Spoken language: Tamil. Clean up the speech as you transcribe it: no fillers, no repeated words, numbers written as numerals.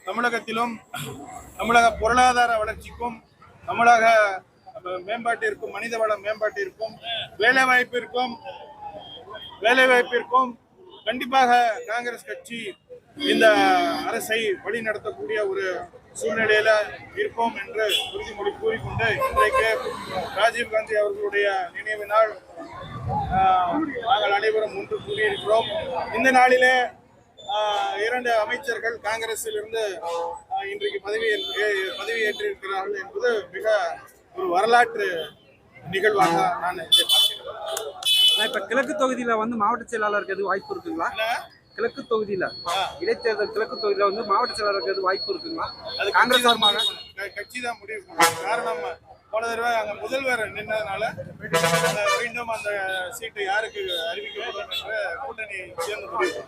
தமிழகத்திலும் தமிழக பொருளாதார வளர்ச்சிக்கும் தமிழக மேம்பாட்டிற்கும் மனிதவள மேம்பாட்டிற்கும் வேலைவாய்ப்பிற்கும் கண்டிப்பாக காங்கிரஸ் கட்சி இந்த அரசை வழி நடத்தக்கூடிய ஒரு சூழ்நிலையில இருப்போம் என்று உறுதிமொழி கூறிக்கொண்டு இன்றைக்கு ராஜீவ்காந்தி அவர்களுடைய நினைவு நாள் நாங்கள் அனைவரும் ஒன்று கூடியிருக்கிறோம். இந்த நாளிலே 2 அமைச்சர்கள் காங்கிரஸில் இருந்து இன்றைக்கு பதவியேற்றிருக்கிறார்கள் என்பது மிக ஒரு வரலாற்று நிகழ்வாக நான் பார்க்கிறேன். இப்ப கிழக்கு தொகுதியில மாவட்ட செயலாளருக்கு எது வாய்ப்பு இருக்குங்களா? கிழக்கு தொகுதியில இடைத்தேர்தல் கிழக்கு தொகுதியில மாவட்ட செயலாளருக்கு எது வாய்ப்பு இருக்குங்களா? அது காங்கிரஸ் சார்பாக கட்சி தான் முடிவு பண்ணும். காரணம் போன தடவை அங்க முதல்வர் நின்றதுனால மீண்டும் அந்த சீட்டு யாருக்கு அறிவிக்கப்படும் என்று கூட்டணி சேர்ந்து முடிவு.